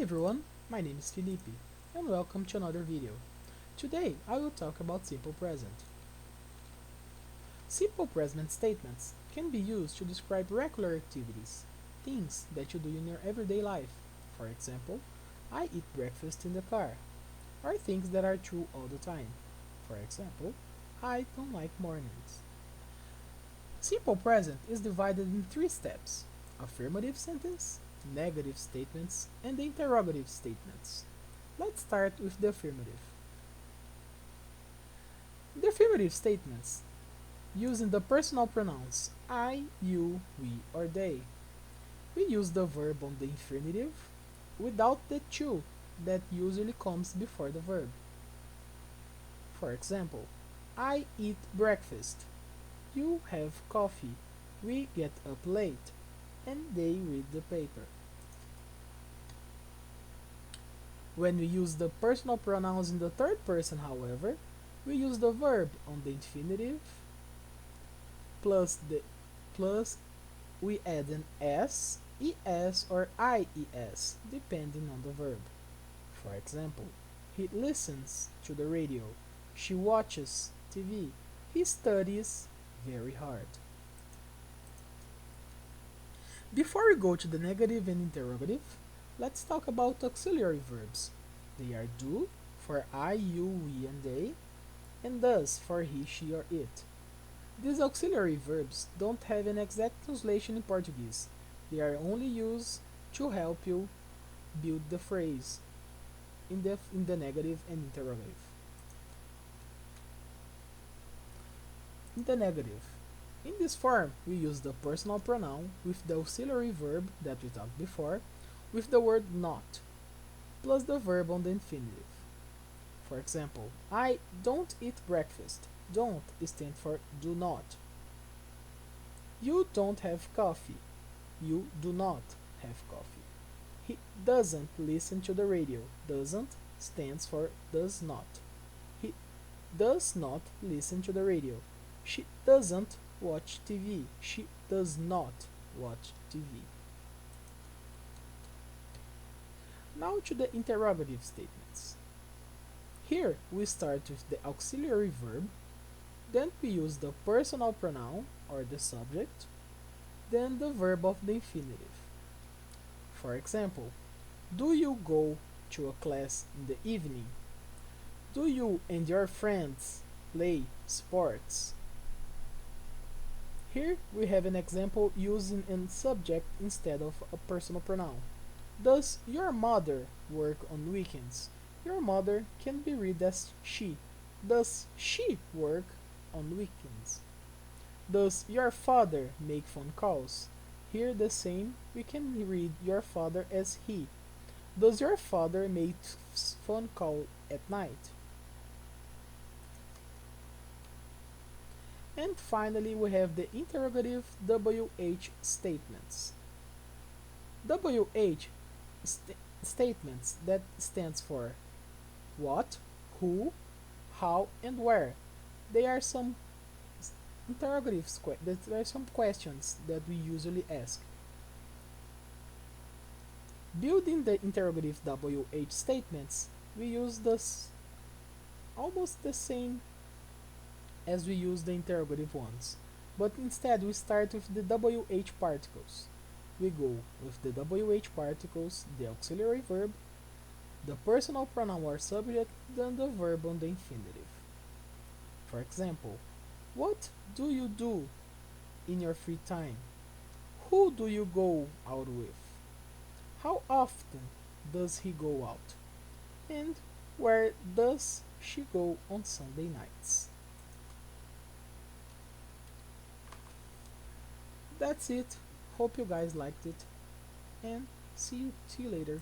everyone, my name is Felipe and welcome to another video. Today I will talk about simple present. Simple present statements can be used to describe regular activities, things that you do in your everyday life. For example, I eat breakfast in the car, or things that are true all the time. For example, I don't like mornings. Simple present is divided in three steps: affirmative sentence, negative statements, and the interrogative statements. Let's start with the affirmative. The affirmative statements using the personal pronouns I, you, we, or they. We use the verb on the infinitive without the to that usually comes before the verb. For example, I eat breakfast, you have coffee, we get up late, and they read the paper. When we use the personal pronouns in the third person, however, we use the verb on the infinitive plus we add an s, es, or ies depending on the verb. For example, he listens to the radio, she watches TV, he studies very hard. Before we go to the negative and interrogative, let's talk about auxiliary verbs. They are do for I, you, we, and they, and does for he, she, or it. These auxiliary verbs don't have an exact translation in Portuguese. They are only used to help you build the phrase in the negative and interrogative. In the negative, in this form, we use the personal pronoun with the auxiliary verb that we talked before, with the word not, plus the verb on the infinitive. For example, I don't eat breakfast. Don't stands for do not. You don't have coffee. You do not have coffee. He doesn't listen to the radio. Doesn't stands for does not. He does not listen to the radio. She doesn't watch TV. She does not watch TV. Now to the interrogative statements. Here we start with the auxiliary verb, then we use the personal pronoun or the subject, then the verb of the infinitive. For example, do you go to a class in the evening? Do you and your friends play sports? Here we have an example using a subject instead of a personal pronoun. Does your mother work on weekends? Your mother can be read as she. Does she work on weekends? Does your father make phone calls? Here the same, we can read your father as he. Does your father make phone call at night? And finally, we have the interrogative WH statements. WH statements that stands for what, who, how, and where. There are some interrogatives. There are some questions that we usually ask. Building the interrogative WH statements, we use this almost the same as we use the interrogative ones, but instead we start with the WH particles. We go with the WH particles, the auxiliary verb, the personal pronoun or subject, then the verb on the infinitive. For example, what do you do in your free time? Who do you go out with? How often does he go out? And where does she go on Sunday nights? That's it. Hope you guys liked it, and see you later.